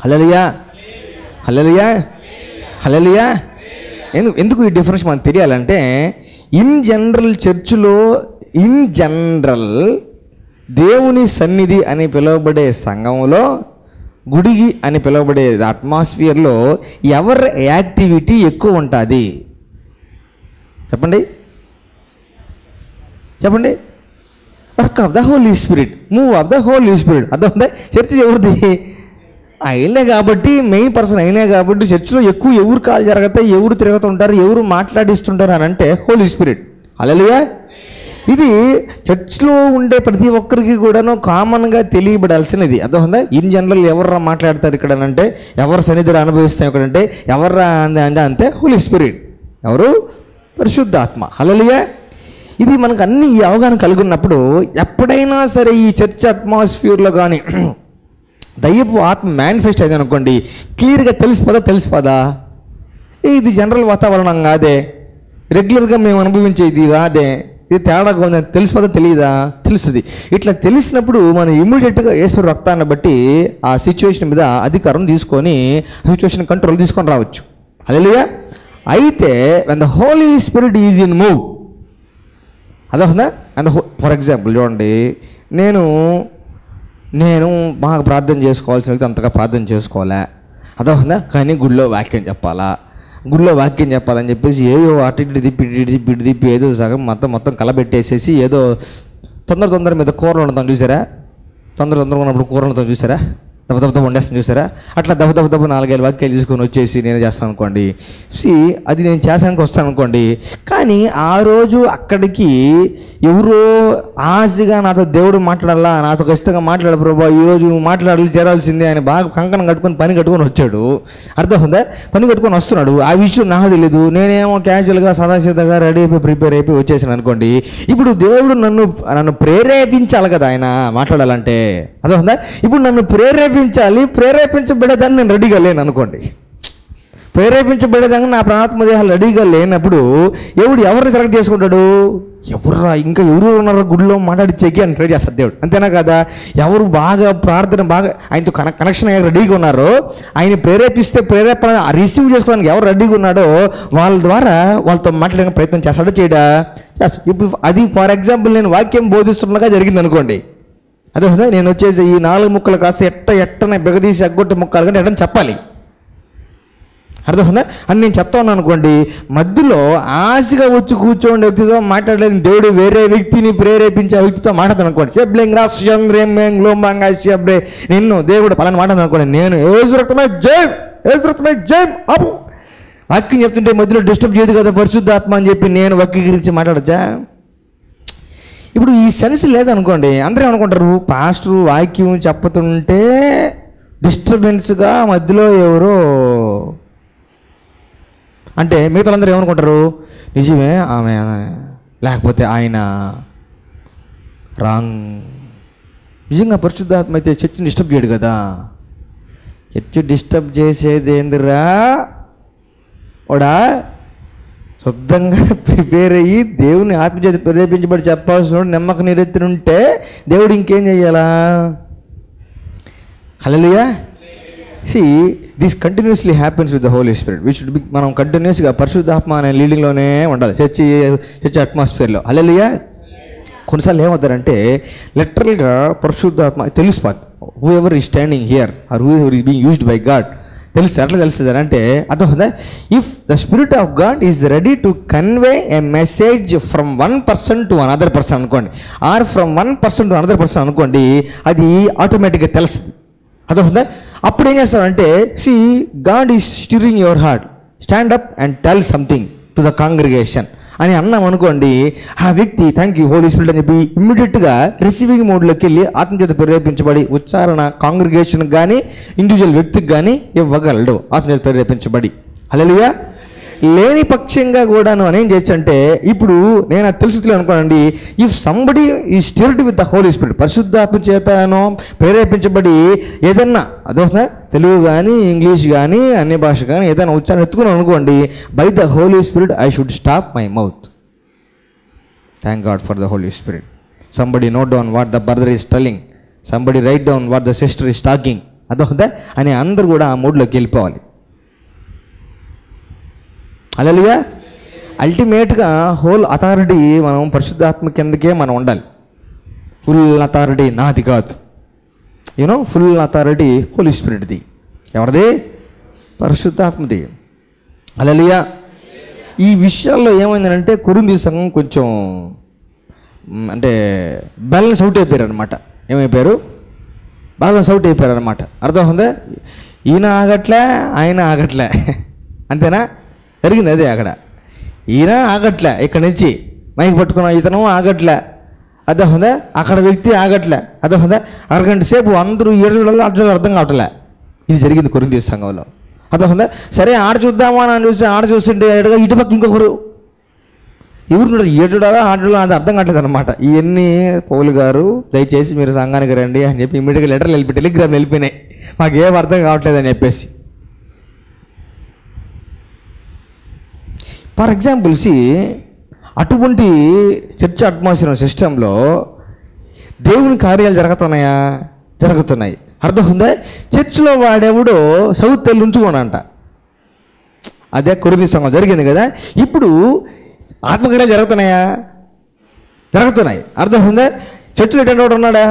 హల్లెలూయా, హల్లెలూయా, హల్లెలూయా. ఎందుకు ఈ డిఫరెన్స్ మనకు తెలియాలంటే, ఇన్ జనరల్ చర్చిలో ఇన్ జనరల్ దేవుని సన్నిధి అని పిలువబడే సంఘంలో, గుడిగి అని పిలువబడే అట్మాస్ఫియర్లో ఎవరి యాక్టివిటీ ఎక్కువ ఉంటుంది? చెప్పండి, చెప్పండి. Work of the Holi Spirit, move of the Holi Spirit. అర్థం? చర్చ్ ఎవరిది? అయినే కాబట్టి, మెయిన్ పర్సన్ అయినే కాబట్టి చర్చిలో ఎక్కువ ఎవరు కాలు జరుగుతాయి, ఎవరు తిరుగుతుంటారు, ఎవరు మాట్లాడిస్తుంటారు అని అంటే హోలీ స్పిరిట్. హల్లెలూయా. ఇది చర్చ్లో ఉండే ప్రతి ఒక్కరికి కూడాను కామన్గా తెలియబడాల్సినది. అర్థమైందా? ఇన్ జనరల్ ఎవర్రా మాట్లాడతారు ఇక్కడ అంటే, ఎవరు సన్నిధిని అనుభవిస్తాం ఇక్కడంటే, ఎవర్రా అంటే హోలీ స్పిరిట్. ఎవరు? పరిశుద్ధాత్మ. హల్లెలూయా. ఇది మనకు అన్ని ఈ అవగాహన కలిగి ఉన్నప్పుడు ఎప్పుడైనా సరే ఈ చర్చ్ అట్మాస్ఫియర్లో కానీ దయ్యపు ఆత్మ మేనిఫెస్ట్ అయింది అనుకోండి, క్లియర్గా తెలిసిపోదా? ఇది జనరల్ వాతావరణం కాదే, రెగ్యులర్గా మేము అనుభవించేది కాదే, ఇది తేడాగా ఉంది, తెలియదా? తెలుస్తుంది. ఇట్లా తెలిసినప్పుడు మనం ఇమ్మీడియట్గా యేసు రక్తాన్ని బట్టి ఆ సిచ్యువేషన్ మీద అధికారం తీసుకొని సిచ్యువేషన్ కంట్రోల్ తీసుకొని రావచ్చు. హల్లెలూయా. అయితే when the Holy Spirit is in move, అదొందా? అండ్ ఫర్ ఎగ్జాంపుల్ చూడండి, నేను బాగా ప్రార్థన చేసుకోవాల్సిన వ్యక్తి అంతగా ప్రార్థన చేసుకోవాలా, అదొందా? కానీ గుడిలో వాక్యం చెప్పాలని చెప్పేసి ఏదో అటు ఇటు తిప్పి ఏదో సగం మొత్తం కలబెట్టేసేసి ఏదో తొందర మీద కూరలు ఉండతాం చూసారా? తొందరగా ఉన్నప్పుడు కూరలు ఉండతాం చూసారా? దెబ్బ వండేస్తాను చూసారా? అట్లా దెబ్బ 4-5 వాక్యాలు తీసుకొని వచ్చేసి నేను చేస్తాను అనుకోండి. అది నేను చేసానికి వస్తాను అనుకోండి. కానీ ఆ రోజు అక్కడికి ఎవరో ఆశగా నాతో దేవుడు మాట్లాడాలా, నాతో ఖచ్చితంగా మాట్లాడ ప్రభా, ఈరోజు నువ్వు మాట్లాడాలి చేరాల్సిందే అని బాగా కంకణం కట్టుకొని పని కట్టుకొని వచ్చాడు. అర్థమవుతుందా? పని కట్టుకొని వస్తున్నాడు. ఆ విషయం నాకు తెలియదు. నేనేమో క్యాజువల్గా సదాసిద్ధంగా రెడీ అయిపోయి ప్రిపేర్ అయిపోయి వచ్చేసాను అనుకోండి. ఇప్పుడు దేవుడు నన్ను ప్రేరేపించాలి కదా ఆయన మాట్లాడాలంటే. అర్థమవుతుందా? ఇప్పుడు నన్ను ప్రేరేపించబడేదాన్ని నేను రెడీగా లేను అనుకోండి. ప్రేరేపించబడేదాన్ని నా ప్రాణాత్మ దేహాలు రెడీగా లేనప్పుడు ఎవరిని సెలెక్ట్ చేసుకుంటాడు? ఇంకా ఎవరు ఉన్నారో గుడిలో మాట్లాడిచ్చేకి అని ట్రై చేస్తాడు దేవుడు. అంతేనా కదా? ఎవరు బాగా ప్రార్థన బాగా ఆయనతో కనెక్షన్ అయ్యి రెడీగా ఉన్నారో, ఆయన ప్రేరేపణ రిసీవ్ చేసుకోవడానికి ఎవరు రెడీగా ఉన్నాడో వాళ్ళ ద్వారా వాళ్ళతో మాట్లాడే ప్రయత్నం చేస్తాడో చేయడా? చేస్తాడు. ఇప్పుడు అది ఫర్ ఎగ్జాంపుల్ నేను వాక్యం బోధిస్తుండగా జరిగింది అనుకోండి. అదే నేను వచ్చేసి ఈ 4 ముక్కలు కాస్త ఎట్టనే బిగదీసి ఎగ్గొట్టే ముక్కలు కంటే ఎట్టని చెప్పాలి. అర్థమవుతుందా? అని నేను చెప్తా ఉన్నాను అనుకోండి, మధ్యలో ఆశగా వచ్చి కూర్చోండి వ్యక్తితో మాట్లాడలేదు, దేవుడు వేరే వ్యక్తిని ప్రేరేపించే వ్యక్తితో మాట్లాడతాను అనుకోండి. నిన్ను దేవుడు పలాని మాట్లాడతాను అనుకోండి, నేను ఏసు రక్తమే జయం అప్పు వాక్యం చెప్తుంటే మధ్యలో డిస్టర్బ్ చేయదు కదా పరిశుద్ధాత్మ అని చెప్పి నేను వాక్యం గురించి మాట్లాడచ్చా? ఇప్పుడు ఈ సెన్స్ లేదనుకోండి, అందరూ ఏమనుకుంటారు, పాస్టర్ వాక్యం చెప్పుతుంటే డిస్టర్బెన్స్గా మధ్యలో ఎవరో అంటే మిగతా అందరూ ఏమనుకుంటారు, నిజమే ఆమె లేకపోతే ఆయన రాంగ్. నిజంగా పరిశుద్ధాత్మ అయితే చర్చిని డిస్టర్బ్ చేయడు కదా. చర్చి డిస్టర్బ్ చేసేది ఏందిరా ఓడా? శుద్ధంగా ప్రిపేర్ అయ్యి దేవుని ఆత్మచేత ప్రేరేపించబడి చెప్పాల్సిన నమ్మక నిరెత్తిన ఉంటే దేవుడు ఇంకేం చేయాలా? Hallelujah. This continuously happens with the Holi Spirit. We should be మనం కంటిన్యూస్గా పరిశుద్ధాత్మ అనే లీడింగ్లోనే ఉండాలి చర్చి అట్మాస్ఫియర్లో. హల్లెలూయా. కొన్నిసార్లు ఏమవుతారంటే లిటరల్గా పరిశుద్ధాత్మ తెలిసిపోద్ది. Who ever is standing here or who ever is being used by God తెలుస్తుంది. ఎట్లా తెలుస్తుంది అంటే అర్థం, if the spirit of God is ready to convey a message from 1% to another person అనుకోండి, or from 1% to another person అనుకోండి, అది ఆటోమేటిక్గా తెలుస్తుంది. అర్థం. అప్పుడు ఏం చేస్తారంటే God is stirring your heart, stand up and tell something to the congregation అని అన్నాం అనుకోండి, ఆ వ్యక్తి థ్యాంక్ యూ హోలీ స్పిరిట్ అని చెప్పి ఇమ్మీడియట్గా రిసీవింగ్ మోడ్లోకి వెళ్ళి ఆత్మచేత ప్రేరేపించబడి ఉచ్చారణ కాంగ్రిగేషన్కి కానీ ఇండివిజువల్ వ్యక్తికి కానీ ఇవ్వగలడు ఆత్మచేత ప్రేరేపించబడి. హల్లెలూయా. లేని పక్షంగా కూడాను అని ఏం చేయొచ్చు అంటే, ఇప్పుడు నేను అది తెలుసులే అనుకోనండి, if somebody is stirred with the Holi spirit పరిశుద్ధాత్మ చేతను ప్రేరేపించబడి ఏదన్నా అదొస్తా తెలుగు కానీ ఇంగ్లీష్ కానీ అన్ని భాష కానీ ఏదైనా ఉచ్చారణ ఎత్తుకున్నాను అనుకోండి, by the Holi Spirit I should stop my mouth. Thank God for the Holi Spirit. Somebody note down what the brother is telling, somebody write down what the sister is talking. అర్థమవుతుందా అని అందరూ కూడా ఆ మూడ్లోకి వెళ్ళిపోవాలి. హల్లెలూయా. అల్టిమేట్గా హోల్ అథారిటీ మనం పరిశుద్ధాత్మ కిందకే మనం ఉండాలి. ఫుల్ అథారిటీ నాది కాదు. ఫుల్ అథారిటీ హోలీ స్పిరిట్ది. ఎవరిది? పరిశుద్ధాత్మది. హల్లెలూయా. ఈ విషయాల్లో ఏమైందంటే కొరింథీ సంఘం కొంచెం అంటే బ్యాలెన్స్ అవుట్ అయిపోయారు అనమాట. ఏమైపోయారు? బ్యాలెన్స్ అవుట్ అయిపోయారు అనమాట. అర్థమవుతుందా? ఈయన ఆగట్లే, ఆయన ఆగట్లే. అంతేనా? జరిగింది అదే అక్కడ. ఈయన ఆగట్లే, ఇక్కడి నుంచి మైక్ పట్టుకున్న ఇతను ఆగట్లే. అర్థమవుతుందా? అక్కడ వ్యక్తి ఆగట్లే. అర్థమవుతుందా? అరగంట సేపు అందరూ ఏడులో అర్థం కావట్లే. ఇది జరిగింది కొరింథీ సంఘంలో. అర్థమవుతుందా? సరే ఆడ చూద్దామా అని చూసి ఆడ చూస్తుంటే ఇటుపక్క ఇంకొకరు ఎవరు ఏడుడాలా ఆడుడా అది అర్థం కావట్లేదు అనమాట. ఇవన్నీ పౌలు గారు దయచేసి మీరు సంఘానికి రండి అని చెప్పి ఇమ్మీడియట్గా లెటర్లు వెళ్ళిపోయి టెలిగ్రామ్ వెళ్ళిపోయినాయి. మాకేం అర్థం కావట్లేదు అని చెప్పేసి. ఫర్ ఎగ్జాంపుల్స్ అటువంటి చర్చ్ అట్మాస్ఫియర్ సిస్టంలో దేవుని కార్యాలు జరుగుతున్నాయా? జరుగుతున్నాయి. అర్థమవుతుందా? చర్చిలో వాడెవడో సౌత్ తెల్లి ఉంచుకోనంట. అదే కొరింథీ సంఘం జరిగింది కదా. ఇప్పుడు ఆత్మకార్యాలు జరుగుతున్నాయా? జరుగుతున్నాయి. అర్థమవుతుందా? చర్చిలో ఎటువంటి ఉన్నాడా?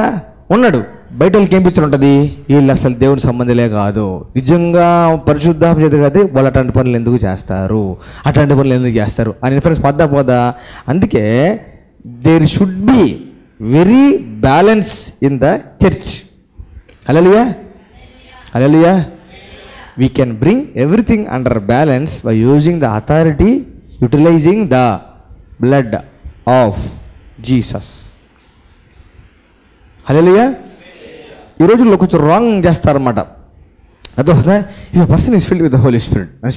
ఉన్నాడు. బయట వాళ్ళకి ఏం పిక్చర్ ఉంటుంది? వీళ్ళు అసలు దేవుని సంబంధులే కాదు, నిజంగా పరిశుద్ధాత్మ చేత కాదు, వాళ్ళు అట్లాంటి పనులు ఎందుకు చేస్తారు, అట్లాంటి పనులు ఎందుకు చేస్తారు అని ఇన్ఫరెన్స్ పోదా. అందుకే there should be very balance in the church. Hallelujah. Hallelujah. We can bring everything under balance by using the authority, utilizing the blood of Jesus. Hallelujah. ఈ రోజుల్లో కొంచెం రాంగ్ చేస్తారన్నమాట. అర్థమవుతుందా? If a person is filled with the Holi Spirit and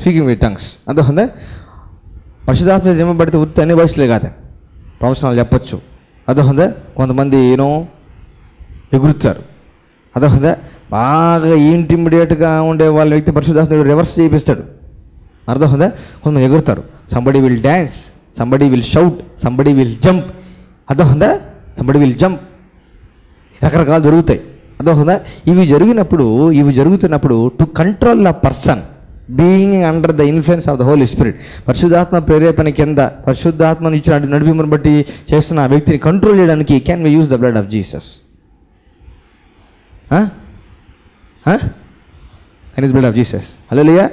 speaking with tongues, అర్థమవుతుందా? పరిశుద్ధాత్మ జన్మబడితే ఉత్తి అన్ని భాషలే కాదు, ప్రవచనాలు చెప్పచ్చు. అర్థమవుతుందా? కొంతమంది ఎగురుతారు. అర్థమవుతుందా? బాగా ఇంటిమిడియట్గా ఉండే వాళ్ళ వ్యక్తి పరిశుద్ధాత్మ రివర్స్ చేయిస్తాడు. అర్థమవుతుందా? కొంతమంది ఎగురుతారు. Somebody will dance, somebody will shout, somebody will jump. అర్థమవుతుందా? Somebody will jump. రకరకాలు జరుగుతాయి. అర్థమవుతుందా? ఇవి జరుగుతున్నప్పుడు to control the person being under the influence of the Holi spirit, పరిశుద్ధాత్మ ప్రేరేపణ కింద పరిశుద్ధాత్మను ఇచ్చిన నడిపింపును బట్టి చేస్తున్న ఆ వ్యక్తిని కంట్రోల్ చేయడానికి can we use the blood of Jesus. And is blood of Jesus. Hallelujah.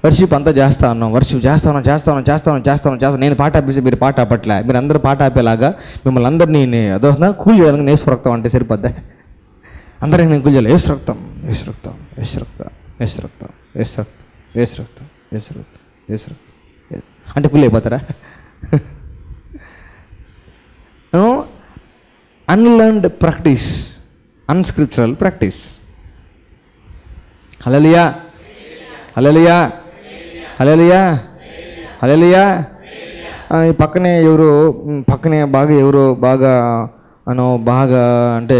Worship అంతా చేస్తా ఉన్నాం. నేను పాట ఆపేసి మీరు పాట ఆపట్లే. మీరు అందరూ పాట ఆపేలాగా మిమ్మల్ని అందరినీ అదోహంగా కూల్ చేయడానికి నేసు రక్తం అంటే సరిపోద్దా? అందరికి నేను కూల్ చేయాలి. ఏసు రక్తం, ఏసు రక్తం, ఏసు రక్తం, ఏసు రక్తం, ఏసు రక్తం, ఏసు రక్తం, ఏసు రక్తం, ఏసు రక్తం అంటే కూల్ అయిపోతారా? Unlearned practice, unscriptural practice. హల్లెలూయా. హల్లెలూయా. హల్లెలూయా. హల్లెలూయా. ఈ పక్కనే ఎవరో బాగా అంటే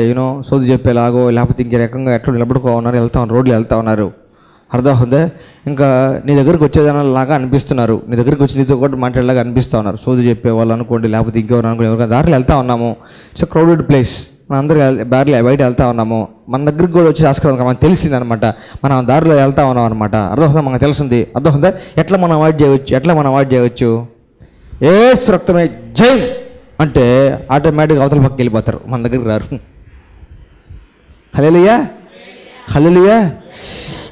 సోది చెప్పేలాగో లేకపోతే ఇంకే రకంగా ఎట్లా నిలబడుకోన్నారు, రోడ్లు వెళ్తా ఉన్నారు. అర్థమవుతుందా? ఇంకా నీ దగ్గరికి వచ్చేదానిలాగా అనిపిస్తున్నారు, నీ దగ్గరికి వచ్చి నీతో కూడా మాట్లాడేలాగా అనిపిస్తూ ఉన్నారు. సోది చెప్పేవాళ్ళు అనుకోండి, లేకపోతే ఇంకెవరు అనుకోండి, ఎవరికైనా దారిలో వెళ్తా ఉన్నాము. It's a crowded place. మనం అందరూ బయట వెళ్తా ఉన్నాము. మన దగ్గరికి కూడా వచ్చి ఆస్కారం మనకు తెలిసింది అనమాట. మనం దారిలో వెళ్తా ఉన్నాం అనమాట. అర్థమవుతుందా? మనకు తెలిసింది. అర్థమవుతుందా? ఎట్లా మనం అవాయిడ్ చేయవచ్చు? ఏసు రక్తమే జై అంటే ఆటోమేటిక్గా అవతల పక్కకి వెళ్ళిపోతారు, మన దగ్గరికి రారు. హల్లెలూయా. హల్లెలూయా.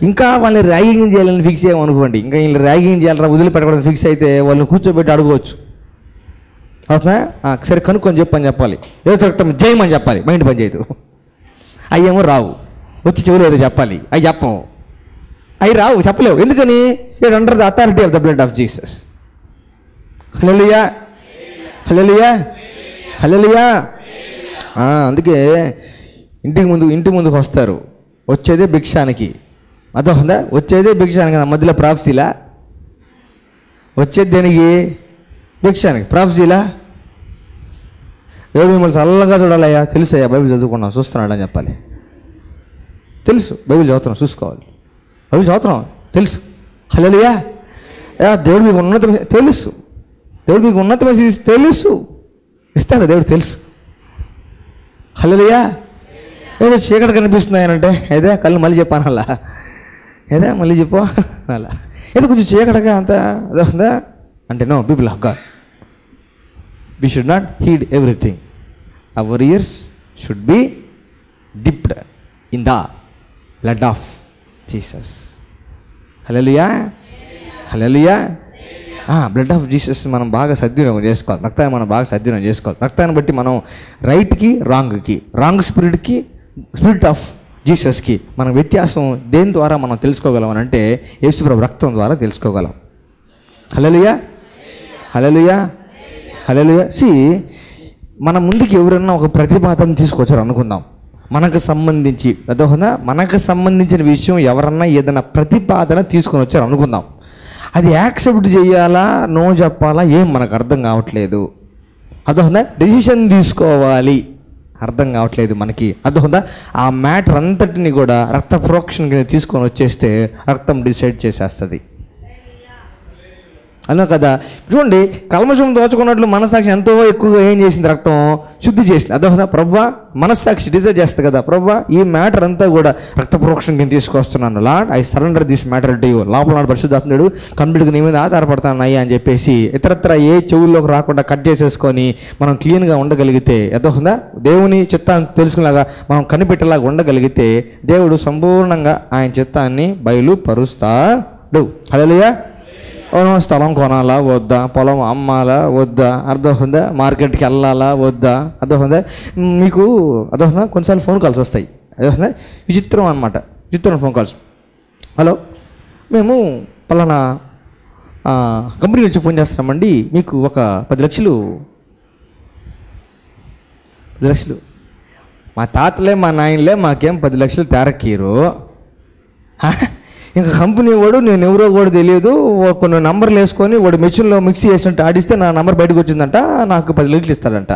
ఇంకా వాళ్ళని ర్యాగింగ్ చేయాలని ఫిక్స్ చేయమనుకోండి, ఇంకా వీళ్ళు ర్యాగింగ్ చేయాలరా వదిలిపెట్టకూడదని ఫిక్స్ అయితే వాళ్ళని కూర్చోబెట్టి అడగవచ్చు. అవుతుందా? సరే కనుక్కొని చెప్పని చెప్పాలి. ఏదో రక్తం జయమని చెప్పాలి. మైండ్ పని చేయదు. అయ్యేమో రావు, వచ్చి చెవులు ఏదో చెప్పాలి, అవి చెప్పము. అవి రావు, చెప్పలేవు. ఎందుకని? It under the authority of the blood of Jesus. హల్లెలూయా. హల్లెలూయా. హల్లెలూయా. అందుకే ఇంటి ముందుకు వస్తారు, వచ్చేదే భిక్షానికి. అర్థమవుతుందా? వచ్చేదే భిక్షానికి. మధ్యలో ప్రాఫెసీలా వచ్చేది దేనికి? భిక్షానికి. ప్రాఫెసీలా? దేవుడు మిమ్మల్ని చల్లగా చూడాలయ్యా, తెలుసయ్యా, బైబిల్ చదువుకున్నాం, చూస్తున్నాడని చెప్పాలి. తెలుసు, బైబిల్ చదువుతున్నాం, చూసుకోవాలి. బైబిల్ చదువుతున్నాం, తెలుసు. హల్లెలూయా. దేవుడు మీకు ఉన్నతమైన తెలుసు, దేవుడు మీకు ఉన్నతమైన తెలుసు, ఇస్తాడు దేవుడు, తెలుసు. హల్లెలూయా. ఏదో చీకటి కనిపిస్తున్నాయనంటే ఏదే కళ్ళు మళ్ళీ చెప్పాను అలా, ఏదా మళ్ళీ చెప్పు అలా, ఏదో కొంచెం చీకటిగా అంత అదే ఉందా అంటే no people of God, we should not heed everything. Our ears should be dipped in the blood of Jesus. Hallelujah, hallelujah. Blood of Jesus మనం బాగా సద్వినియోగం చేసుకోవాలి, రక్తాన్ని మనం బాగా సద్వినియోగం చేసుకోవాలి. రక్తాన్ని బట్టి మనం రైట్కి రాంగ్కి, రాంగ్ స్పిరిట్కి స్పిరిట్ ఆఫ్ జీసస్కి మనం వ్యత్యాసం దేని ద్వారా మనం తెలుసుకోగలం అని అంటే యేసుప్రభు రక్తం ద్వారా తెలుసుకోగలం. హల్లెలూయా, హల్లెలూయా, హల్లెలూయా. మన ముందుకి ఎవరన్నా ఒక ప్రతిపాదన తీసుకొచ్చారు అనుకుందాం, మనకు సంబంధించి అదోహనా మనకు సంబంధించిన విషయం ఎవరన్నా ఏదైనా ప్రతిపాదన తీసుకొని వచ్చారు అనుకుందాం, అది యాక్సెప్ట్ చేయాలా నో చెప్పాలా ఏం మనకు అర్థం కావట్లేదు. అదోహనా డెసిషన్ తీసుకోవాలి అర్థం కావట్లేదు మనకి. అదోహనా ఆ మ్యాటర్ అంతటిని కూడా రక్త ప్రోక్షణ కింద తీసుకొని వచ్చేస్తే రక్తం డిసైడ్ చేసేస్తుంది. అలా కదా, చూడండి కల్మషం దోచుకున్నట్లు మనస్సాక్షి ఎంతో ఎక్కువగా ఏం చేసింది, రక్తం శుద్ధి చేసింది. అదోహదా ప్రభువా మనస్సాక్షి డిసైడ్ చేస్తుంది కదా, ప్రభువా ఈ మ్యాటర్ అంతా కూడా రక్త ప్రోక్షణ కింద తీసుకొస్తున్నాను, Lord I surrender this matter to you. లోపల నాడు పరిశుద్ధాత్ముడు కంప్లీట్గా నీ మీద ఆధారపడతాను అయ్యా అని చెప్పేసి ఇతరత్ర ఏ చెవుల్లోకి రాకుండా కట్ చేసేసుకొని మనం క్లీన్గా ఉండగలిగితే, అదోహదా దేవుని చిత్తాన్ని తెలుసుకునేలాగా మనం కనిపెట్టేలాగా ఉండగలిగితే దేవుడు సంపూర్ణంగా ఆయన చిత్తాన్ని బయలుపరుస్తాడు. హల్లెలూయా. స్థలం కొనాలా వద్దా, పొలం అమ్మాలా వద్దా, అర్థమవుతుందా, మార్కెట్కి వెళ్ళాలా వద్దా, అర్థమవుతుందా, మీకు అర్థమవుతుందా. కొన్నిసార్లు ఫోన్ కాల్స్ వస్తాయి, అర్థమవుతుందా, విచిత్రం అనమాట, విచిత్రం ఫోన్ కాల్స్. హలో మేము పలానా కంపెనీ నుంచి ఫోన్ చేస్తున్నామండి, మీకు ఒక 10 లక్షలు మా తాతలే మా నాయనలే మాకేం 10 లక్షలు తేరకీరు. ఇంకా కంపెనీ వాడు నేను ఎవరో కూడా తెలియదు, కొన్ని నంబర్లు వేసుకొని వాడు మెషిన్లో మిక్సీ చేసినట్టు ఆడిస్తే నా నంబర్ బయటకు వచ్చిందంట, నాకు 10 లక్షలు ఇస్తాడంట.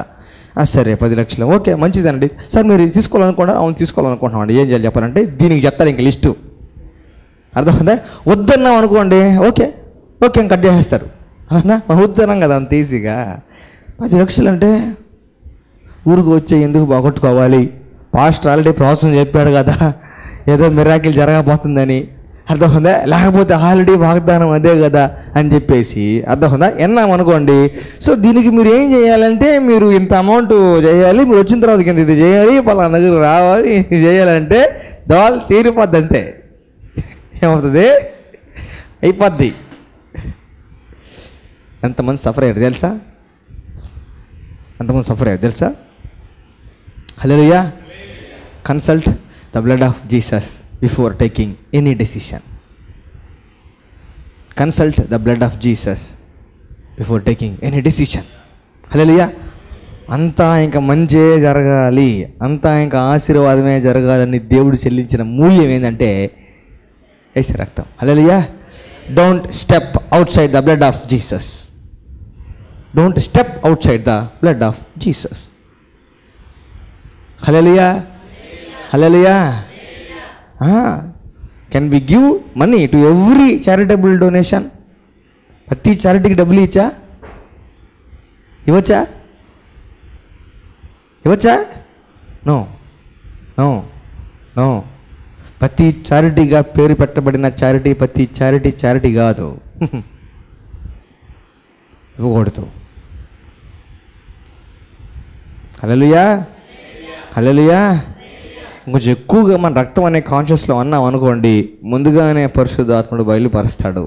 సరే 10 లక్షలు ఓకే మంచిదండి సార్, మీరు తీసుకోవాలనుకోండి. అవును తీసుకోవాలనుకుంటున్నామండి, ఏం చేయాలి చెప్పాలంటే దీనికి చెప్తారు ఇంక లిస్టు. అర్థమవుతుందా. వద్దన్నాం అనుకోండి, ఓకే ఓకే కట్ చేసేస్తారు. అవునా, మనం వద్దన్నాం కదా అంత ఈజీగా. 10 లక్షలు అంటే ఊరికి వచ్చే ఎందుకు బాగొట్టుకోవాలి, పాస్టర్ ఆల్రెడీ ప్రాసెస్ చెప్పాడు కదా ఏదో మిరాకిల్ జరగబోతుందని, అర్థమవుతుందా, లేకపోతే ఆల్రెడీ వాగ్దానం అదే కదా అని చెప్పేసి, అర్థమవుతుందా, ఎన్నాం అనుకోండి. సో దీనికి మీరు ఏం చేయాలంటే మీరు ఇంత అమౌంట్ చేయాలి, మీరు వచ్చిన తర్వాత కింద ఇది చేయాలి, పలానా దగ్గర రావాలి, ఇది చేయాలంటే దోల్ తీరిపోద్ది అంతే. ఏమవుతుంది, అయిపోద్ది. ఎంతమంది సఫర్ అయ్యారు తెలుసా, ఎంతమంది సఫర్ అయ్యారు తెలుసా. హల్లెలూయా. Consult the blood of Jesus before taking any decision. Consult the blood of Jesus before taking any decision. హల్లెలూయా. అంతా ఇంకా మంచే జరగాలి, అంతా ఇంకా ఆశీర్వాదమే జరగాలని దేవుడు చెల్లించిన మూల్యం ఏంటంటే యేసు రక్తం. హల్లెలూయా. Don't step outside the blood of Jesus. Don't step outside the blood of Jesus. హల్లెలూయా, హల్లెలూయా. Can we give money to every charitable donation? ప్రతి చారిటీకి డబ్బులు ఇవ్వచ్చా? No no no. ప్రతి చారిటీగా పేరు పెట్టబడిన చారిటీ ప్రతి చారిటీ కాదు, ఇవ్వకూడదు. హల్లెలూయా, హల్లెలూయా. కొంచెం ఎక్కువగా మన రక్తం అనే కాన్షియస్లో అన్నాం అనుకోండి, ముందుగానే పరిశుద్ధాత్ముడు బయలుపరుస్తాడు.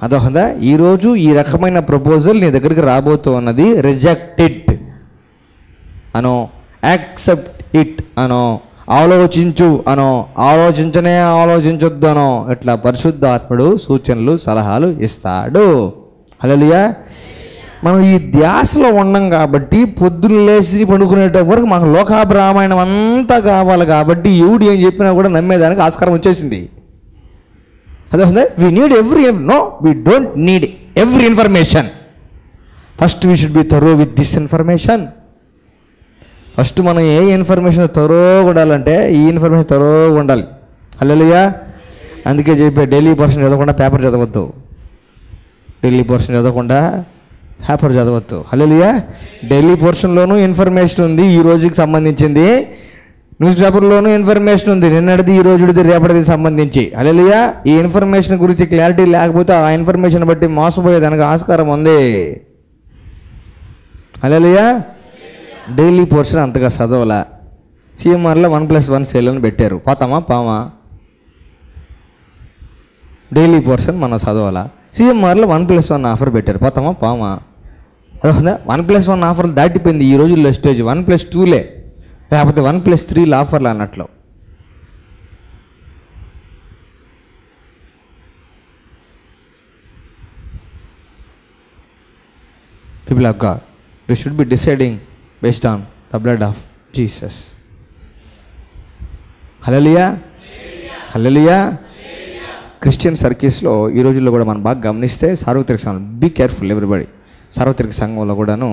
అదొకదా, ఈరోజు ఈ రకమైన ప్రపోజల్ నీ దగ్గరికి రాబోతూ ఉన్నది, రిజెక్ట్ ఇట్ అనో, యాక్సెప్ట్ ఇట్ అనో, ఆలోచించు అనో, ఆలోచించొద్దు అనో, ఇట్లా పరిశుద్ధాత్ముడు సూచనలు సలహాలు ఇస్తాడు. హల్లెలూయా. మనం ఈ ధ్యాసలో ఉన్నాం కాబట్టి పొద్దున్న లేచి పండుకునేటప్పుడు వరకు మాకు లోకాబ్రామాయణం అంతా కావాలి కాబట్టి ఎవడు ఏం చెప్పినా కూడా నమ్మేదానికి ఆస్కారం వచ్చేసింది. అదే we need we don't need every information. First we should B thorough with this information. First మనం ఏ ఇన్ఫర్మేషన్ థరోగా ఉండాలంటే ఈ ఇన్ఫర్మేషన్ థరోగా ఉండాలి. హల్లెలూయా. అందుకే చెప్పే డైలీ పోర్షన్ చదవకుండా పేపర్ చదవద్దు, డైలీ పోర్షన్ చదవకుండా పేపర్ చదవద్దు. హల్లెలూయా. డైలీ పోర్షన్లోనూ ఇన్ఫర్మేషన్ ఉంది ఈ రోజుకి సంబంధించింది, న్యూస్ పేపర్లోనూ ఇన్ఫర్మేషన్ ఉంది, నిన్నటిది, ఈ రోజుది, రేపటిది సంబంధించి. హల్లెలూయా. ఈ ఇన్ఫర్మేషన్ గురించి క్లారిటీ లేకపోతే ఆ ఇన్ఫర్మేషన్ బట్టి మోసపోయేదానికి ఆస్కారం ఉంది. హల్లెలూయా. డైలీ పోర్షన్ అంతగా చదవాల. సిఎంఆర్లో 1+1 సేల్ అని పెట్టారు, పోతామా పామా? డైలీ పోర్షన్ మనం చదవాలా. సిఎంఆర్లో 1+1 ఆఫర్ పెట్టారు, పోతామా పామా? అదే 1+1 ఆఫర్లు దాటిపోయింది ఈ రోజుల్లో స్టేజ్. 1+2లే, లేకపోతే 1+3 ఆఫర్లు అన్నట్లు. People of God, we should be deciding based on the blood of Jesus. హల్లెలూయా. హల్లెలూయా. క్రిస్టియన్ సర్కిల్స్లో ఈ రోజుల్లో కూడా మనం బాగా గమనిస్తే సార్వత్రిక సంఘం, బీ కేర్ఫుల్ ఎవ్రీబడి. సార్వత్రిక సంఘంలో కూడాను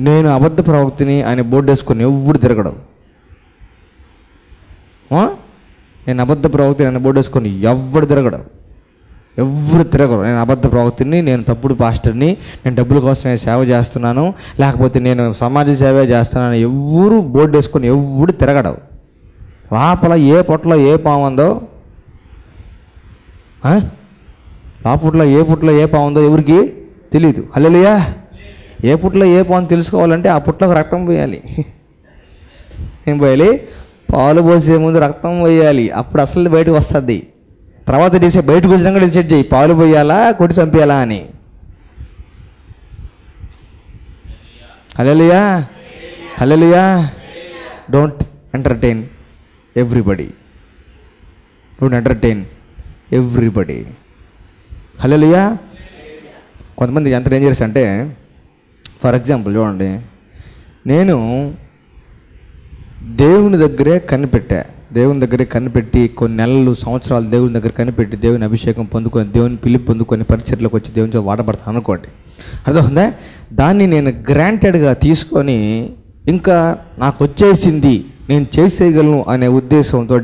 నేను అబద్ధ ప్రవక్తిని ఆయన బోర్డు వేసుకొని ఎవడు తిరగడు. నేను అబద్ధ ప్రవక్తిని ఆయన బోర్డు వేసుకొని ఎవడు తిరగడు, ఎవరు తిరగరు. నేను అబద్ధ ప్రవక్తిని, నేను తప్పుడు పాస్టర్ని, నేను డబ్బుల కోసమే సేవ చేస్తున్నాను, లేకపోతే నేను సమాజ సేవ చేస్తున్నాను, ఎవరు బోర్డు వేసుకొని ఎవడు తిరగడు. లోపల ఏ పొట్టలో ఏ పాము ఉందో, లోపట్లో ఏ పుట్లో ఏ పాము ఉందో ఎవరికి తెలియదు. హల్లెలూయా. ఏ పుట్లో ఏ పాము తెలుసుకోవాలంటే ఆ పుట్లోకి రక్తం పోయాలి. ఏం పోయాలి? పాలు పోసే ముందు రక్తం పోయాలి, అప్పుడు అసలు బయటకు వస్తుంది. తర్వాత బయటకు వచ్చినాక డిసైడ్ చేయి, పాలు పోయాలా కొట్టి చంపేయాలా అని. హల్లెలూయా. హల్లెలూయా. Don't entertain everybody. Don't entertain everybody. హల్లెలూయా. కొంతమంది ఎంత డేంజరస్ అంటే, ఫర్ ఎగ్జాంపుల్ చూడండి, నేను దేవుని దగ్గరే కనిపెట్టి కొన్ని నెలలు, సంవత్సరాలు దేవుని దగ్గర కనిపెట్టి దేవుని అభిషేకం పొందుకొని, దేవుని పిలుపు పొందుకొని పరిచర్లకు వచ్చి దేవుని చోట వాడబడతాను అనుకోండి. అర్థమవుతుందా? దాన్ని నేను గ్రాంటెడ్గా తీసుకొని ఇంకా నాకు వచ్చేసింది, నేను చేసేయగలను అనే ఉద్దేశంతో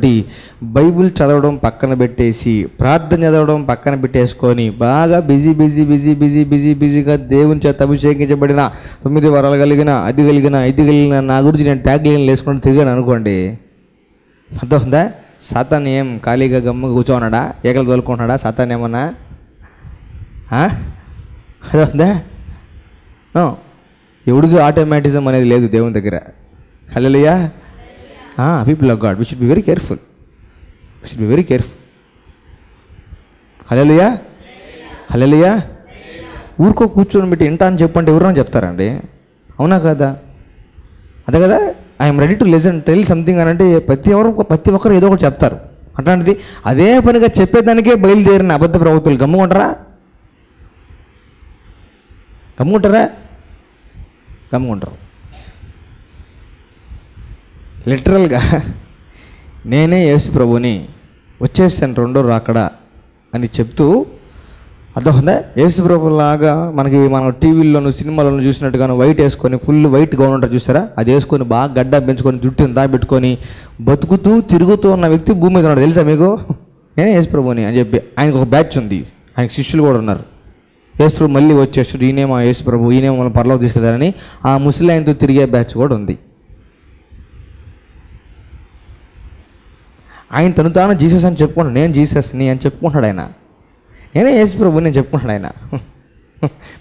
బైబిల్ చదవడం పక్కన పెట్టేసి, ప్రార్థన చదవడం పక్కన పెట్టేసుకొని, బాగా బిజీగా దేవుని చేత అభిషేకించబడిన 9 వరాలు కలిగిన, అది కలిగిన నా గురించి నేను ట్యాగ్ లైన్లు వేసుకొని తిరిగాను అనుకోండి. అర్థమవుతుందా? సాతాన్ ఏం ఖాళీగా గమ్ముగా కూర్చోన్నాడా? ఏకలు తోలుకుంటున్నాడా సాతాన్ ఏమన్నా? అర్థమవుతుందా? ఎవడికి ఆటోమేటిజం అనేది లేదు దేవుని దగ్గర. హల్లెలూయా. People of God, we should be very careful. హల్లెలూయా. హల్లెలూయా. ఊరుకో కూర్చొని పెట్టి ఇంటా అని చెప్పంటే ఎవరైనా చెప్తారండి? అవునా కదా? అదే కదా, I'm ready to listen, tell something అని అంటే ప్రతి ఒక్కరు ఏదో ఒకటి చెప్తారు. అట్లాంటిది అదే పనిగా చెప్పేదానికే బయలుదేరిన అబద్ధ ప్రవక్తలు గమ్ముకుంటారా? గమ్ముకుంటారు. లిటరల్గా నేనే యేసు ప్రభుని వచ్చేసాను రెండో రాకడా అని చెప్తూ, అర్థమవుతుందా? యేసు ప్రభులాగా మనం టీవీల్లోనూ సినిమాలను చూసినట్టుగాను వైట్ వేసుకొని, ఫుల్ వైట్ గౌన్ ఉంటుంది చూసారా, అది వేసుకొని బాగా గడ్డ పెంచుకొని జుట్టుని దాపెట్టుకొని బతుకుతూ తిరుగుతూ ఉన్న వ్యక్తి భూమి మీద ఉన్నాడు. తెలుసా మీకు? నేనే యేసు ప్రభుని అని చెప్పి ఆయనకు ఒక బ్యాచ్ ఉంది, ఆయనకు శిష్యులు కూడా ఉన్నారు. యేసు ప్రభు మళ్ళీ వచ్చేసాడు, ఈయనే మా యేసు ప్రభు, ఈయనే మనం పరలోకి తీసుకెళ్తారని ఆ ముసలి ఆయనతో తిరిగే బ్యాచ్ కూడా ఉంది. ఆయన తను తాను జీసస్ అని చెప్పుకుంటాడు, నేను జీసస్ని అని చెప్పుకుంటాడు ఆయన. నేనే యేసు ప్రభు నేను చెప్పుకుంటాడు ఆయన.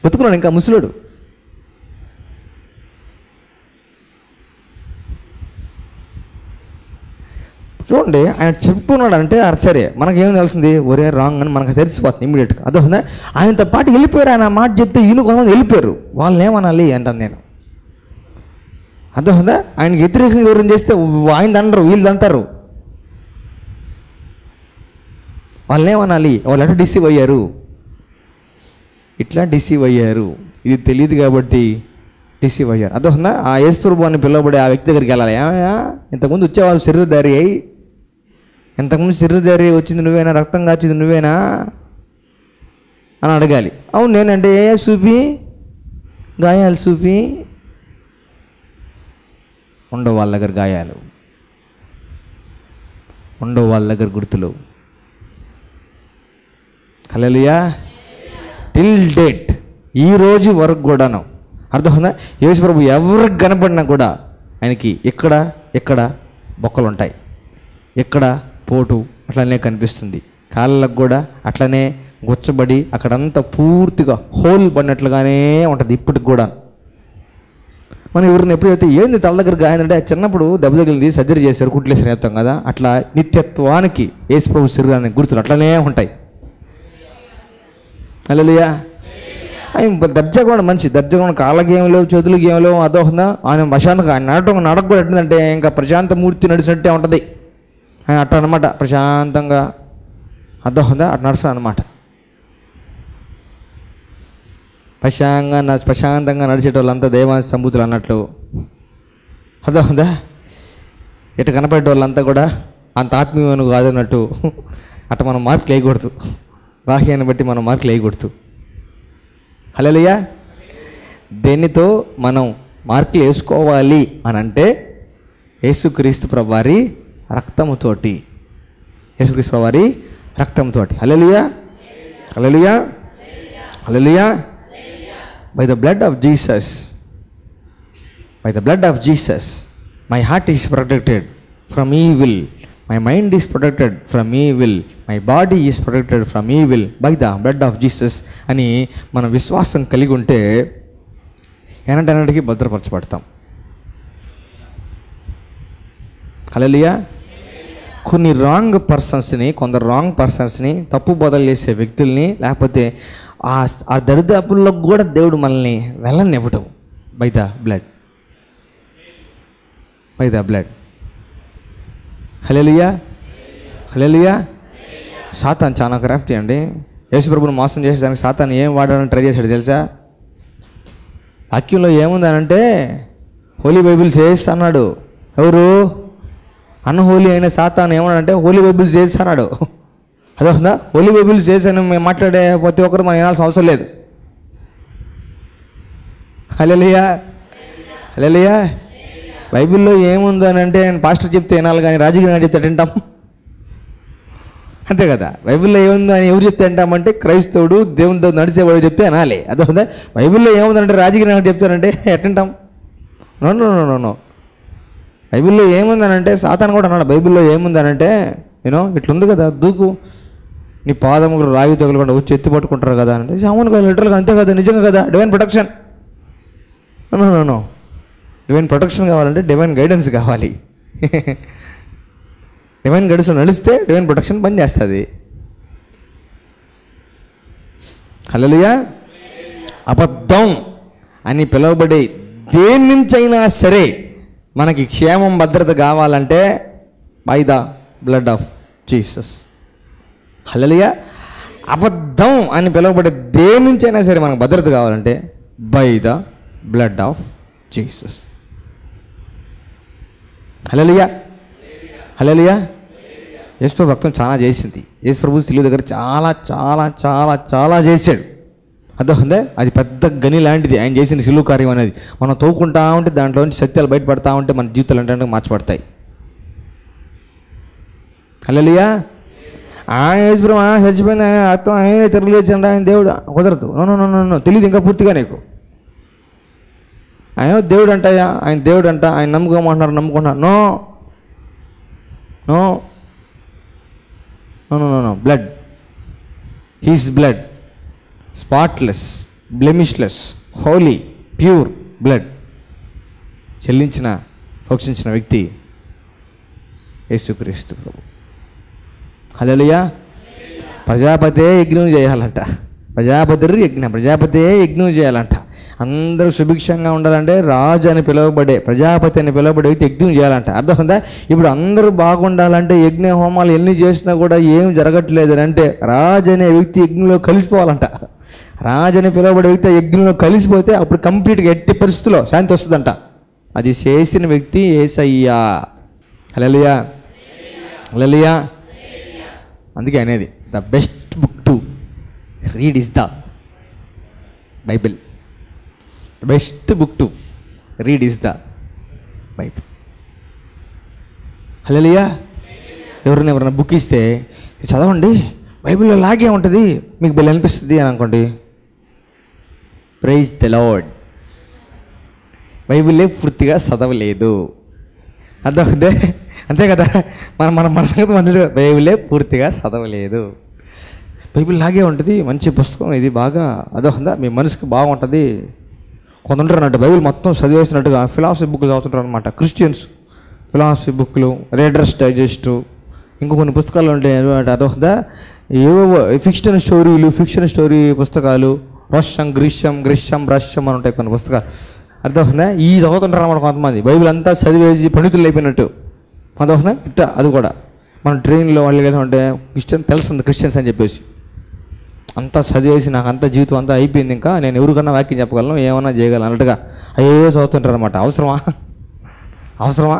బతుకున్నాడు ఇంకా ముసలుడు. చూడండి, ఆయన చెప్తున్నాడు అంటే సరే, మనకేం తెలిసింది, ఒరే రాంగ్ అని మనకు తెలిసిపోతుంది ఇమీడియట్గా. అర్థమవుతుందా? ఆయనతో పాటు వెళ్ళిపోయారు. ఆయన మాట చెప్తే ఈయన కొంతమంది వెళ్ళిపోయారు. వాళ్ళని ఏమనాలి అంటాను నేను. అర్థమవుతుందా? ఆయనకి వ్యతిరేకంగా ఎవరైనా చేస్తే ఆయన అనరు, వీళ్ళు అంటారు. వాళ్ళని ఏమనాలి? వాళ్ళు ఎట్లా డిసీవ్ అయ్యారు, ఇట్లా డిసీవ్ అయ్యారు, ఇది తెలియదు కాబట్టి డిసీవ్ అయ్యారు. అర్థమవుతుందా? ఆ యేసు ప్రభు అని పిలువబడే ఆ వ్యక్తి దగ్గరికి వెళ్ళాలి. ఇంతకుముందు వచ్చేవాళ్ళు శరీరధారి అయ్యి, ఇంతకుముందు శరీరధారి వచ్చింది నువ్వేనా, రక్తం కాచింది నువ్వేనా అని అడగాలి. అవును నేనంటే చూపి, గాయాలు చూపి, ఉండవు వాళ్ళ దగ్గర గాయాలు, ఉండవు వాళ్ళ దగ్గర గుర్తులు. హల్లెలూయా. టిల్ డేట్, ఈ రోజు వరకు కూడాను. అర్థమవుతుందా? యేసు ప్రభు ఎవరికి కనపడినా కూడా ఆయనకి ఇక్కడ బొక్కలు ఉంటాయి, ఇక్కడ పోటు అట్లనే కనిపిస్తుంది, కాళ్ళకు కూడా అట్లనే గుచ్చబడి అక్కడంతా పూర్తిగా హోల్ పడినట్లుగానే ఉంటుంది ఇప్పటికి కూడా. మనం ఎవరిని ఎప్పుడైతే ఏంది తల దగ్గర గాయందంటే చిన్నప్పుడు దెబ్బ తగిలింది సర్జరీ చేశారు కుట్లేసిన చెప్తాం కదా, అట్లా నిత్యత్వానికి యేసు ప్రభు శరీరాన్ని గుర్తులు అట్లనే ఉంటాయి. హల్లెలూయా. ఆయన దర్జాగా కూడా మంచి దర్జాగా ఉన్న కాళ్ళకి ఏం లేవు, చేతులకి ఏం లేవు, అదోహందా ఆయన ప్రశాంతంగా ఆయన నడక కూడా ఎట్టిందంటే ఇంకా ప్రశాంతమూర్తి నడిచినట్టే ఉంటుంది. ఆయన అట్ట అనమాట, ప్రశాంతంగా అదోహందా అట్లా నడుస్తాను అనమాట. ప్రశాంతంగా నడిచేటోళ్ళంతా దైవానికి సంబూతులు అన్నట్లు అదోహందా. ఇటు కనపడే వాళ్ళంతా కూడా అంత ఆత్మీయను కాదన్నట్టు అట్ట మనం మార్కులు వేయకూడదు, బాహ్యాన్ని బట్టి మనం మార్కులు వేయకూడదు. హల్లెలూయా. దేనితో మనం మార్కులు వేసుకోవాలి అని అంటే యేసుక్రీస్తు ప్రభువారి రక్తముతోటి, యేసుక్రీస్తు ప్రభువారి రక్తంతోటి. హల్లెలూయా, హల్లెలూయా, హల్లెలూయా. By the blood of Jesus, by the blood of Jesus, my heart is protected from evil, my mind is protected from evil, my body is protected from evil by the blood of Jesus అని మనం విశ్వాసం కలిగి ఉంటే ఎన్నటికి భద్రపరచబడతాం. హల్లెలూయా. కొందరు wrong పర్సన్స్ని తప్పు బోధలు చేసే వ్యక్తుల్ని, లేకపోతే ఆ దరిదాపుల్లో కూడా దేవుడు మనల్ని వెళ్ళనివ్వటం బై ద బ్లడ్. హల్లెలూయా, హల్లెలూయా. సాతాను చాలా క్రాఫ్టీ అండి. యేసు ప్రభువుని మోసం చేసేదానికి సాతాను ఏం వాడాలని ట్రై చేశాడు తెలుసా? వాక్యంలో ఏముందనంటే హోలీ బైబిల్స్ వేసి అన్నాడు. ఎవరు? అన్హోలీ అయిన సాతాను ఏమన్నాడంటే హోలీ బైబిల్స్ వేసి అన్నాడు. అదొస్తుందా? హోలీ బైబిల్స్ చేసాను మేము మాట్లాడే ప్రతి ఒక్కరు మనం వినాల్సిన అవసరం లేదు. హల్లెలూయా, హల్లెలూయా. బైబిల్లో ఏముందో అని అంటే పాస్టర్ చెప్తే వినాలి కానీ రాజకీయ చెప్తే వింటాం, అంతే కదా. బైబిల్లో ఏముందో అని ఎవరు చెప్తే వింటామంటే క్రైస్తవుడు దేవునితో నడిచేవాడు చెప్తే వినాలి. అదొస్తుందా? బైబిల్లో ఏముందంటే రాజకీయ చెప్తారంటే ఎట్టింటాం? No no no no. బైబిల్లో ఏముందనంటే సాతాను కూడా అన్నాడు, బైబిల్లో ఏముందనంటే ఇట్లుంది కదా, దూకు నీ పాదములు రాయి తగలకుండా వచ్చి ఎత్తి పట్టుకుంటారు కదా అంటే అవును కదా, లిటరల్గా అంతే కదా, నిజంగా కదా. Divine protection. No divine protection కావాలంటే డివైన్ గైడెన్స్ కావాలి. డివైన్ గైడెన్స్ నడిస్తే డివైన్ ప్రొటెక్షన్ పనిచేస్తుంది. హల్లెలూయా. అబద్ధం అని పిలువబడే దేని నుంచైనా సరే మనకి క్షేమం భద్రత కావాలంటే by the blood of Jesus. హల్లెలూయా. అబద్ధం అని పిలువబడే దేని నుంచైనా సరే మనకు భద్రత కావాలంటే by the blood of Jesus. హల్లెలూయా, హల్లెలూయా. యేసు ప్రభు రక్తం చాలా చేసింది. యేసు ప్రభు శిలువ దగ్గర చాలా చాలా చాలా చాలా చేశాడు. అర్థమైందే? అది పెద్ద గని లాంటిది ఆయన చేసిన శిలువ కార్యం అనేది. మనం తోకుంటా ఉంటే దాంట్లో నుంచి సత్యాలు బయటపడతా ఉంటే మన జీవితాలు అంటే మార్చబడతాయి. హల్లెలూయా. యేసుప్రభు చచ్చిపోయిన ఆయన ఆత్మ ఆయన తిరగలేచండి, ఆయన దేవుడు కుదరదు. నో తెలియదు ఇంకా పూర్తిగా నీకు. ఆయన దేవుడు అంటాయా, ఆయన దేవుడు అంట, ఆయన నమ్ముకుంటున్నారు. No no no no no blood, his blood, spotless, blemishless, holy, pure blood భక్షించిన వ్యక్తి యేసుక్రీస్తు ప్రభు. హల్లెలూయా. ప్రజాపతే యజ్ఞం చేయాలంట. ప్రజాపతే యజ్ఞం చేయాలంట. అందరూ సుభిక్షంగా ఉండాలంటే రాజు అని పిలువబడే, ప్రజాపతి అని పిలువబడే వ్యక్తి యజ్ఞం చేయాలంట. అర్థమైందా? ఇప్పుడు అందరూ బాగుండాలంటే యజ్ఞ హోమాలు ఎన్ని చేసినా కూడా ఏం జరగట్లేదు అంటే రాజు అనే వ్యక్తి యజ్ఞంలో కలిసిపోవాలంట. రాజు అని పిలువబడే వ్యక్తి యజ్ఞంలో కలిసిపోతే అప్పుడు కంప్లీట్గా ఎట్టి పరిస్థితుల్లో శాంతి వస్తుందంట. అది చేసిన వ్యక్తి యేసయ్యా. హల్లెలూయా, హల్లెలూయా. అందుకే అనేది the best book to read is the Bible. The best book to read is the Bible. హల్లెలూయా. ఎవరైనా బుక్ ఇస్తే చదవండి, బైబిల్లో లాగే ఉంటుంది, మీకు బెల్ అనిపిస్తుంది అని అనుకోండి. Praise the Lord. బైబిలే పూర్తిగా చదవలేదు. అర్థమవుతుందే? అంతే కదా, మన సంగతి మన తెలుసు. బైబిలే పూర్తిగా చదవలేదు. బైబిల్ లాగే ఉంటుంది, మంచి పుస్తకం ఇది, బాగా అదొందా మీ మనసుకి బాగుంటుంది. కొందరు అన్నట్టు బైబిల్ మొత్తం చదివేసినట్టుగా ఫిలాసఫీ బుక్లు చదువుతుంటారు అనమాట. క్రిస్టియన్స్ ఫిలాసఫీ బుక్లు, రీడర్స్ డైజెస్ట్, ఇంకో కొన్ని పుస్తకాలు ఉంటాయి అదొందా, ఏవో ఫిక్షన్ స్టోరీ పుస్తకాలు, గ్రీష్యం అని ఉంటాయి కొన్ని పుస్తకాలు. అర్థమవుతుందా? ఈ చదువుతుంటారు అన్నమాట కొంతమంది. బైబిల్ అంతా చదివేసి పండితులు అయిపోయినట్టు. అర్థమవుతుందా? ఇట్టా అది కూడా మనం ట్రైన్లో వాళ్ళు కదా ఉంటే క్రిస్టియన్స్ అని చెప్పేసి అంతా చదివేసి నాకు అంతా జీవితం అంతా అయిపోయింది, ఇంకా నేను ఎవరికన్నా వాక్యం చెప్పగలను, ఏమన్నా చేయగలను అన్నట్టుగా అయ్యో చదువుతుంటారు అనమాట. అవసరమా?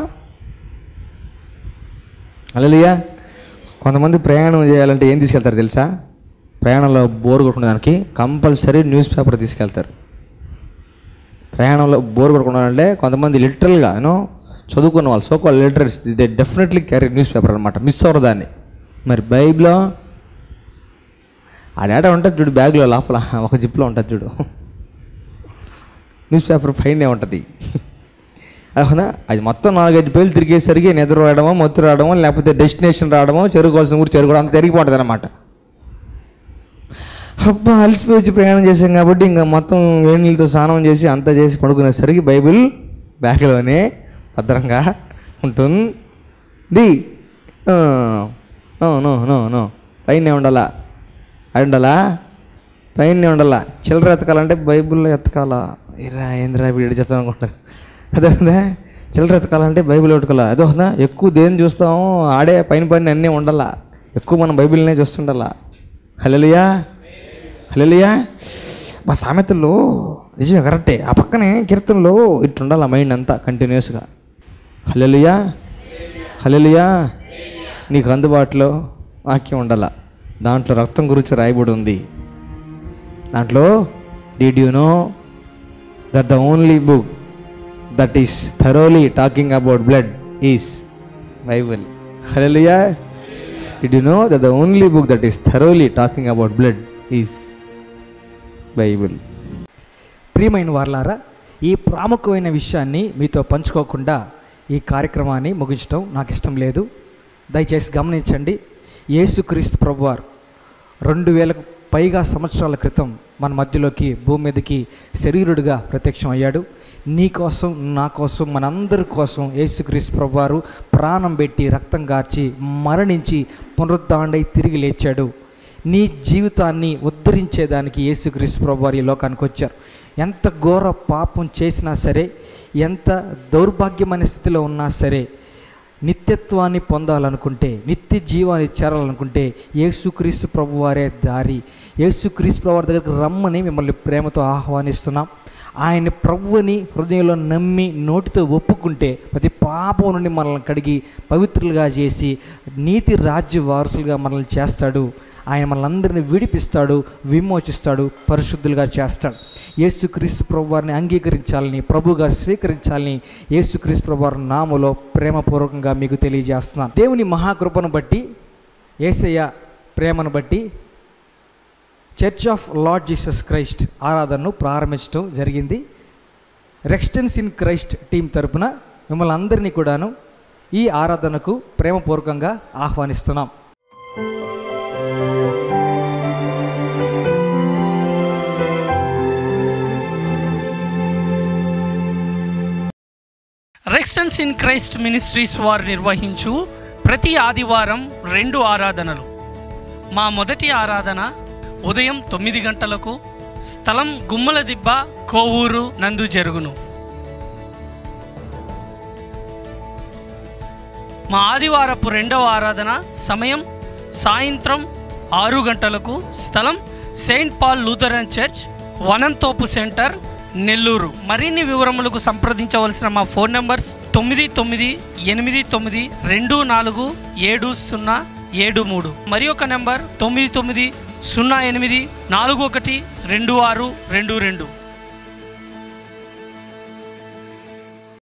హల్లెలూయా. కొంతమంది ప్రయాణం చేయాలంటే ఏం తీసుకెళ్తారు తెలుసా? ప్రయాణంలో బోర్ కొట్టుకునే దానికి కంపల్సరీ న్యూస్ పేపర్ తీసుకెళ్తారు. ప్రయాణంలో బోర్ కొట్టుకున్నారంటే కొంతమంది లిటరల్గా చదువుకున్న వాళ్ళు so-called literals they definitely carry news paper అనమాట, మిస్ అవ్వరు దాన్ని. మరి బైబిల్లో ఆ డేటా ఉంటుంది చూడు, బ్యాగ్లో లోపల ఒక జిప్లో ఉంటుంది చూడు, న్యూస్ పేపర్ పైనే ఉంటుంది. అవునా? అది మొత్తం 4-5 పేర్లు తిరిగేసరికి నిద్ర రావడమో, మొత్తు రావడమో, లేకపోతే డెస్టినేషన్ రావడమో, చెరుకోవాల్సిన ఊరు చెరుకోవడం అంత తిరిగిపోతుంది అనమాట. అబ్బా అలసిపోయి వచ్చి ప్రయాణం చేసాం కాబట్టి ఇంకా మొత్తం వేడి నీళ్ళతో స్నానం చేసి అంతా చేసి పడుకునేసరికి బైబిల్ బ్యాగ్లోనే భద్రంగా ఉంటుంది. నో పైన ఉండాలా, పైన ఉండాలా. చిల్లర ఎతకాలంటే బైబిల్లో ఎతకాలా. ఏంద్రా వీడు చెప్తాను అనుకుంటారు. అదే చిల్లర ఎతకాలంటే బైబిల్ ఎట్టుకోవాలా. అదోదా ఎక్కువ దేని చూస్తాము, ఆడే పైన అన్నీ ఉండాలా. ఎక్కువ మనం బైబిల్నే చూస్తుండాలా. హల్లెలూయా. మా సామెతల్లో నిజమే, కరెక్టే. ఆ పక్కనే కీర్తనలో ఇట్టు ఉండాలి మైండ్ అంతా కంటిన్యూస్గా. హల్లెలూయా. నీకు అందుబాటులో వాక్యం ఉండాల. దాంట్లో రక్తం గురించి రాయబడి ఉంది. దాంట్లో did you know that the only book that is thoroughly talking about blood is Bible. Hallelujah. Did you know that the only book that is thoroughly talking about blood is Bible. ప్రియమైన వారలారా, ఈ ప్రాముఖ్యమైన విషయాన్ని మీతో పంచుకోకుండా ఈ కార్యక్రమాన్ని ముగించడం నాకు ఇష్టం లేదు. దయచేసి గమనించండి. యేసుక్రీస్తు ప్రభువారు 2000 పైగా సంవత్సరాల క్రితం మన మధ్యలోకి భూమి మీదకి శరీరుడిగా ప్రత్యక్షం అయ్యాడు. నీ కోసం, నా కోసం, మనందరి కోసం యేసుక్రీస్తు ప్రభువారు ప్రాణం పెట్టి, రక్తం గార్చి, మరణించి, పునరుద్ధానుడై తిరిగి లేచాడు. నీ జీవితాన్ని ఉద్ధరించేదానికి యేసుక్రీస్తు ప్రభువారు ఈ లోకానికి వచ్చారు. ఎంత ఘోర పాపం చేసినా సరే, ఎంత దౌర్భాగ్యమైన స్థితిలో ఉన్నా సరే, నిత్యత్వాన్ని పొందాలనుకుంటే, నిత్య జీవాన్ని చేరాలనుకుంటే యేసుక్రీస్తు ప్రభువారే దారి. యేసుక్రీస్తు ప్రభువారి దగ్గరికి రమ్మని మిమ్మల్ని ప్రేమతో ఆహ్వానిస్తున్నాం. ఆయన ప్రభువుని హృదయంలో నమ్మి నోటితో ఒప్పుకుంటే ప్రతి పాపం నుండి మనల్ని కడిగి పవిత్రులుగా చేసి నీతి రాజ్య వారసులుగా మనల్ని చేస్తాడు. ఆయన మనల్ని విడిపిస్తాడు, విమోచిస్తాడు, పరిశుద్ధులుగా చేస్తాడు. యేసుక్రీస్తు ప్రభువారిని అంగీకరించాలని, ప్రభుగా స్వీకరించాలని యేసుక్రీస్తు ప్రభువారి నామములో ప్రేమపూర్వకంగా మీకు తెలియజేస్తున్నాను. దేవుని మహాకృపను బట్టి, యేసయ్య ప్రేమను బట్టి church of Lord Jesus Christ ఆరాధనను ప్రారంభించడం జరిగింది. రెక్స్టెన్స్ ఇన్ క్రైస్ట్ టీం తరపున మిమ్మల్ని అందరినీ కూడాను ఈ ఆరాధనకు ప్రేమపూర్వకంగా ఆహ్వానిస్తున్నాం. రెక్స్టెన్స్ ఇన్ క్రైస్ట్ మినిస్ట్రీస్ వారు నిర్వహించు ప్రతి ఆదివారం 2 ఆరాధనలు. మా మొదటి ఆరాధన ఉదయం 9 గంటలకు, స్థలం గుమ్మలదిబ్బ, కోవూరు నందు జరుగును. మా ఆదివారపు 2వ ఆరాధన సమయం సాయంత్రం 6 గంటలకు, స్థలం Saint Paul Lutheran church, వనంతోపు centre, Nellore. మరిన్ని వివరములకు సంప్రదించవలసిన మా ఫోన్ నంబర్స్ 9989247073, మరి ఒక నెంబర్ 9908412622.